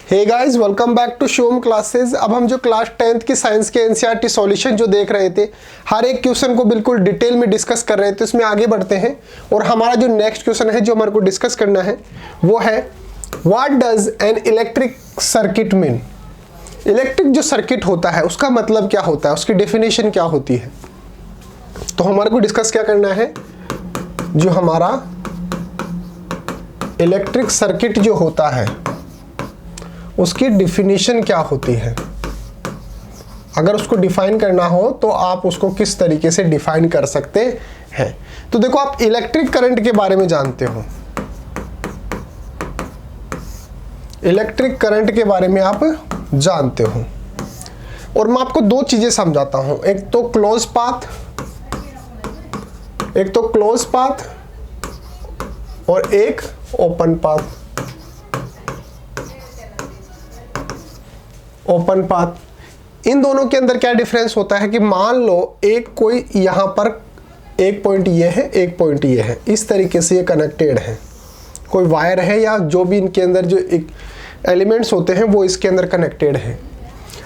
Hey guys, welcome back to Shivam classes. अब हम जो क्लास 10th की साइंस के एनसीईआरटी सॉल्यूशन जो देख रहे थे, हर एक क्वेश्चन को बिल्कुल डिटेल में डिस्कस कर रहे थे, उसमें आगे बढ़ते हैं। और हमारा जो नेक्स्ट क्वेश्चन है जो हमारे को डिस्कस करना है वो है what does N electric circuit mean. Electric जो सर्किट होता है उसका मतलब क्या होता है, उसकी डेफिनेशन क्या होती है। तो हमारे को डिस्कस क्या करना है, जो हमारा इलेक्ट्रिक सर्किट जो होता है उसकी डिफिनीशन क्या होती है। अगर उसको डिफाइन करना हो तो आप उसको किस तरीके से डिफाइन कर सकते हैं। तो देखो, आप इलेक्ट्रिक करंट के बारे में जानते हो, इलेक्ट्रिक करंट के बारे में आप जानते हो। और मैं आपको दो चीजें समझाता हूं, एक तो क्लोज पाथ और एक ओपन पाथ। इन दोनों के अंदर क्या डिफरेंस होता है कि मान लो एक कोई यहां पर एक पॉइंट ये है, एक पॉइंट ये है, इस तरीके से ये कनेक्टेड है, कोई वायर है या जो भी इनके अंदर जो एलिमेंट्स होते हैं वो इसके अंदर कनेक्टेड है।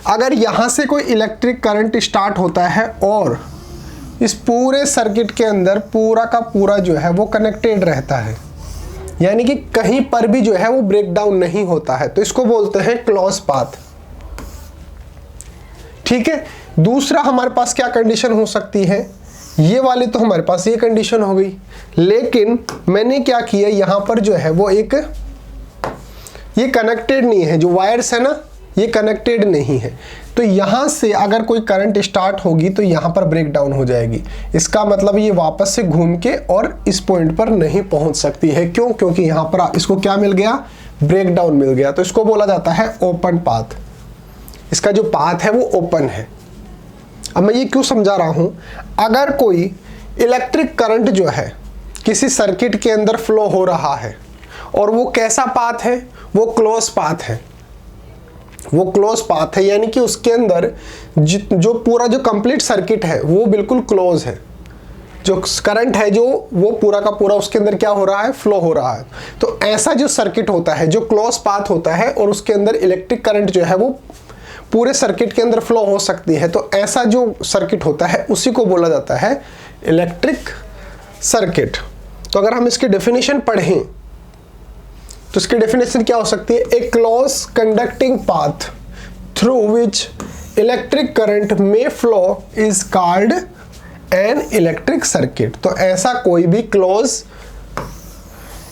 अगर यहां से कोई इलेक्ट्रिक करंट स्टार्ट होता है और इस पूरे सर्किट के अंदर पूरा का पूरा जो है वो कनेक्टेड रहता है, यानी कि कहीं पर भी जो है वो ब्रेक डाउन नहीं होता है, तो इसको बोलते हैं क्लोज पाथ। ठीक है। दूसरा हमारे पास क्या कंडीशन हो सकती है, ये वाली तो हमारे पास ये कंडीशन हो गई, लेकिन मैंने क्या किया, यहां पर जो है वो एक ये कनेक्टेड नहीं है, जो वायर्स है ना ये कनेक्टेड नहीं है, तो यहां से अगर कोई करंट स्टार्ट होगी तो यहां पर ब्रेक डाउन हो जाएगी। इसका मतलब ये वापस से घूम के और इस पॉइंट पर नहीं पहुंच सकती है। क्यों? क्योंकि यहां पर इसको क्या मिल गया, ब्रेक डाउन मिल गया। तो इसको बोला जाता है ओपन पाथ। इसका जो पाथ है वो ओपन है। अब मैं ये क्यों समझा रहा हूं, अगर कोई इलेक्ट्रिक करंट जो है किसी सर्किट के अंदर फ्लो हो रहा है और वो कैसा पाथ है, वो क्लोज पाथ है। वो क्लोज पाथ है, यानी कि उसके अंदर जो पूरा जो कंप्लीट सर्किट है वो बिल्कुल क्लोज है। जो करंट है जो वो पूरा का पूरा उसके अंदर क्या हो रहा है, फ्लो हो रहा है। तो ऐसा जो सर्किट होता है जो क्लोज पाथ होता है और उसके अंदर इलेक्ट्रिक करंट जो है वो पूरे सर्किट के अंदर फ्लो हो सकती है, तो ऐसा जो सर्किट होता है उसी को बोला जाता है इलेक्ट्रिक सर्किट। तो अगर हम इसकी डेफिनेशन पढ़ें तो इसकी डेफिनेशन क्या हो सकती है, a close conducting path through which electric current may flow is called an electric circuit. तो ऐसा कोई भी क्लोज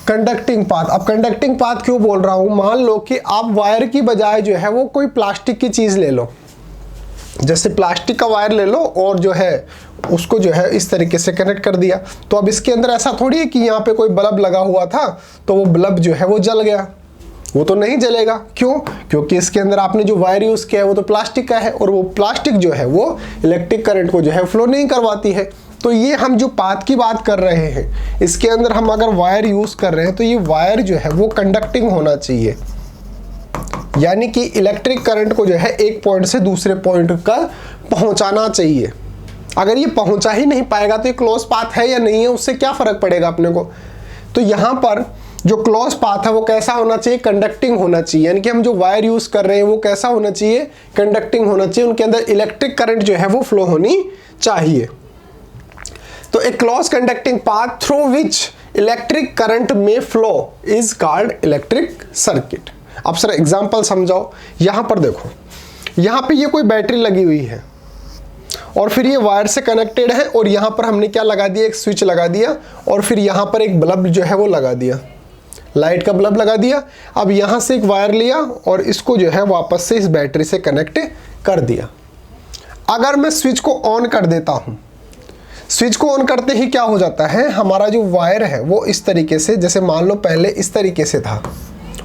कंडक्टिंग पाथ। अब कंडक्टिंग पाथ क्यों बोल रहा हूं, मान लो कि आप वायर की बजाय जो है वो कोई प्लास्टिक की चीज ले लो, जैसे प्लास्टिक का वायर ले लो और जो है उसको जो है इस तरीके से कनेक्ट कर दिया। तो अब इसके अंदर ऐसा थोड़ी है कि यहाँ पे कोई बल्ब लगा हुआ था तो वो बल्ब जो है वो जल गया, वो तो नहीं जलेगा। क्यों? क्योंकि इसके अंदर आपने जो वायर यूज किया है वो तो प्लास्टिक का है और वो प्लास्टिक जो है वो इलेक्ट्रिक करंट को जो है फ्लो नहीं करवाती है। तो ये हम जो पाथ की बात कर रहे हैं, इसके अंदर हम अगर वायर यूज कर रहे हैं तो ये वायर जो है वो कंडक्टिंग होना चाहिए, यानी कि इलेक्ट्रिक करंट को जो है एक पॉइंट से दूसरे पॉइंट का पहुंचाना चाहिए। अगर ये पहुंचा ही नहीं पाएगा तो ये क्लोज पाथ है या नहीं है, उससे क्या फर्क पड़ेगा अपने को। तो यहां पर जो क्लोज पाथ है वो कैसा होना चाहिए, कंडक्टिंग होना चाहिए, यानी कि हम जो वायर यूज कर रहे हैं वो कैसा होना चाहिए, कंडक्टिंग होना चाहिए, उनके अंदर इलेक्ट्रिक करंट जो है वो फ्लो होनी चाहिए। तो a close conducting path through which electric current may flow is called electric circuit. अब सर एग्जांपल समझाओ। यहां पर देखो, यहां पे ये कोई बैटरी लगी हुई है और फिर ये वायर से कनेक्टेड है और यहां पर हमने क्या लगा दिया, एक स्विच लगा दिया और फिर यहां पर एक बल्ब जो है वो लगा दिया, लाइट का बल्ब लगा दिया। अब यहां से एक वायर लिया और इसको जो है वापस से इस बैटरी से कनेक्ट कर दिया। अगर मैं स्विच को ऑन कर देता हूं, स्विच को ऑन करते ही क्या हो जाता है, हमारा जो वायर है वो इस तरीके से, जैसे मान लो पहले इस तरीके से था,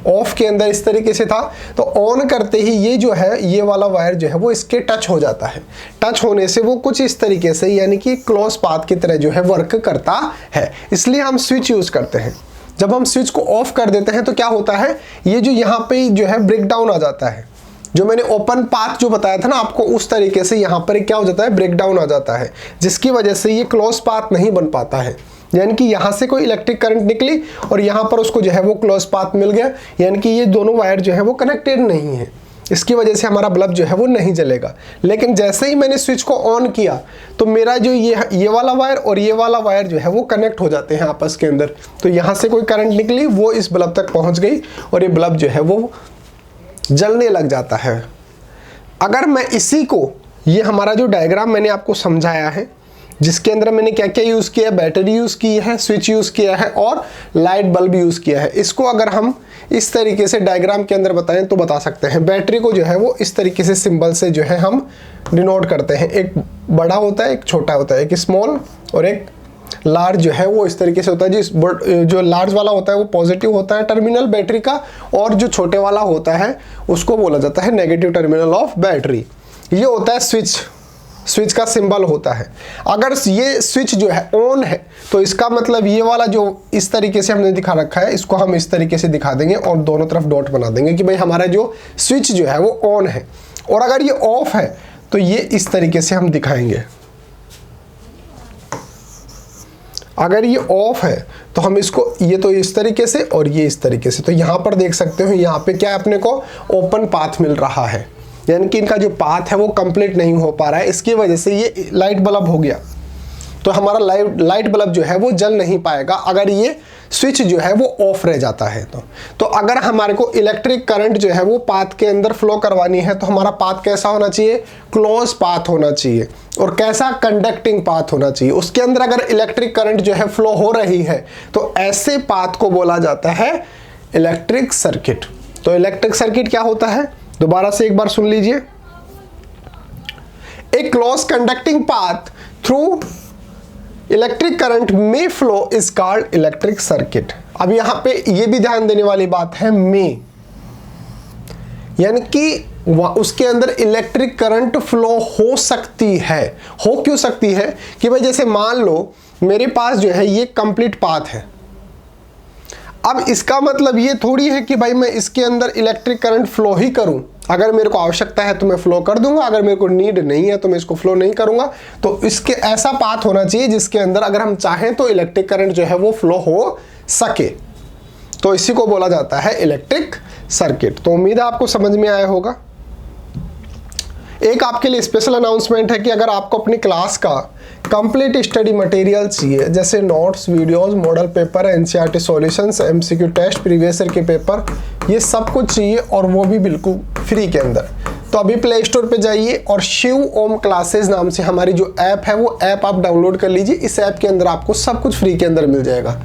ऑफ के अंदर इस तरीके से था, तो ऑन करते ही ये जो है ये वाला वायर जो है वो इसके टच हो जाता है। टच होने से वो कुछ इस तरीके से, यानी कि क्लोज पाथ की तरह जो है वर्क करता है, इसलिए हम स्विच यूज करते हैं। जब हम स्विच को ऑफ कर देते हैं तो क्या होता है, ये जो यहाँ पे जो है ब्रेक डाउन आ जाता है। जो मैंने ओपन पाथ जो बताया था ना आपको, उस तरीके से यहाँ पर क्या हो जाता है, ब्रेक डाउन आ जाता है, जिसकी वजह से ये क्लोज पाथ नहीं बन पाता है। यानी कि यहाँ से कोई इलेक्ट्रिक करंट निकली और यहाँ पर उसको जो है वो क्लोज पाथ मिल गया, यानी कि ये दोनों वायर जो है वो कनेक्टेड नहीं है, इसकी वजह से हमारा बल्ब जो है वो नहीं जलेगा। लेकिन जैसे ही मैंने स्विच को ऑन किया तो मेरा जो ये वाला वायर और ये वाला वायर जो है वो कनेक्ट हो जाते हैं आपस के अंदर, तो यहाँ से कोई करंट निकली वो इस बल्ब तक पहुँच गई और ये बल्ब जो है वो जलने लग जाता है। अगर मैं इसी को, ये हमारा जो डायग्राम मैंने आपको समझाया है जिसके अंदर मैंने क्या क्या यूज़ किया है, बैटरी यूज़ की है, स्विच यूज़ किया है और लाइट बल्ब यूज़ किया है, इसको अगर हम इस तरीके से डायग्राम के अंदर बताएं तो बता सकते हैं। बैटरी को जो है वो इस तरीके से सिंबल से जो है हम डिनोट करते हैं, एक बड़ा होता है एक छोटा होता है, एक स्मॉल और एक लार्ज जो है वो इस तरीके से होता है। जो लार्ज वाला होता है वो पॉजिटिव होता है टर्मिनल बैटरी का, और जो छोटे वाला होता है उसको बोला जाता है नेगेटिव टर्मिनल ऑफ बैटरी। ये होता है स्विच का सिंबल होता है। अगर ये स्विच जो है ऑन है तो इसका मतलब ये वाला जो इस तरीके से हमने दिखा रखा है इसको हम इस तरीके से दिखा देंगे और दोनों तरफ डॉट बना देंगे कि भाई हमारा जो स्विच जो है वो ऑन है। और अगर ये ऑफ है तो ये इस तरीके से हम दिखाएंगे। अगर ये ऑफ है तो हम इसको, ये तो इस तरीके से और ये इस तरीके से, तो यहाँ पर देख सकते हो यहाँ पे क्या अपने को ओपन पाथ मिल रहा है, यानी कि इनका जो पाथ है वो कंप्लीट नहीं हो पा रहा है, इसकी वजह से ये लाइट बल्ब हो गया। तो हमारा लाइट बल्ब जो है वो जल नहीं पाएगा अगर ये स्विच जो है वो ऑफ रह जाता है। तो अगर हमारे को इलेक्ट्रिक करंट जो है वो पाथ के अंदर फ्लो करवानी है तो हमारा पाथ कैसा होना चाहिए, क्लोज पाथ होना चाहिए। और कैसा, कंडक्टिंग पाथ होना चाहिए। उसके अंदर अगर इलेक्ट्रिक करंट जो है फ्लो हो रही है तो ऐसे पाथ को बोला जाता है इलेक्ट्रिक सर्किट। तो इलेक्ट्रिक सर्किट क्या होता है, दोबारा से एक बार सुन लीजिए। A close conducting path through electric current may flow is called electric circuit. अब यहां पे ये भी ध्यान देने वाली बात है में, यानी कि उसके अंदर इलेक्ट्रिक करंट फ्लो हो सकती है। हो क्यों सकती है कि भाई जैसे मान लो मेरे पास जो है ये कंप्लीट पाथ है, अब इसका मतलब ये थोड़ी है कि भाई मैं इसके अंदर इलेक्ट्रिक करंट फ्लो ही करूं। अगर मेरे को आवश्यकता है तो मैं फ्लो कर दूंगा, अगर मेरे को नीड नहीं है तो मैं इसको फ्लो नहीं करूंगा। तो इसके ऐसा पाथ होना चाहिए जिसके अंदर अगर हम चाहें तो इलेक्ट्रिक करंट जो है वो फ्लो हो सके। तो इसी को बोला जाता है इलेक्ट्रिक सर्किट। तो उम्मीद है आपको समझ में आया होगा। एक आपके लिए स्पेशल अनाउंसमेंट है कि अगर आपको अपनी क्लास का कंप्लीट स्टडी मटेरियल चाहिए, जैसे notes, videos, model paper, NCERT solutions, MCQ test, previous year के पेपर, ये सब कुछ चाहिए और वो भी बिल्कुल फ्री के अंदर, तो अभी प्ले स्टोर पे जाइए और शिव ओम क्लासेस नाम से हमारी जो ऐप है वो ऐप आप डाउनलोड कर लीजिए। इस ऐप के अंदर आपको सब कुछ फ्री के अंदर मिल जाएगा।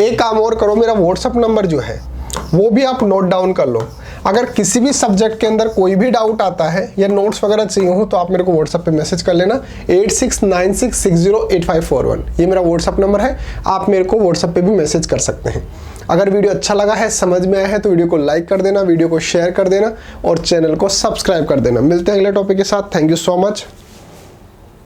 एक काम और करो, मेरा व्हाट्सअप नंबर जो है वो भी आप नोट डाउन कर लो। अगर किसी भी सब्जेक्ट के अंदर कोई भी डाउट आता है या नोट्स वगैरह चाहिए हो तो आप मेरे को व्हाट्सएप पे मैसेज कर लेना 8696608541। ये मेरा व्हाट्सएप नंबर है, आप मेरे को व्हाट्सएप पे भी मैसेज कर सकते हैं। अगर वीडियो अच्छा लगा है, समझ में आया है तो वीडियो को लाइक कर देना, वीडियो को शेयर कर देना और चैनल को सब्सक्राइब कर देना। मिलते हैं अगले टॉपिक के साथ। Thank you so much.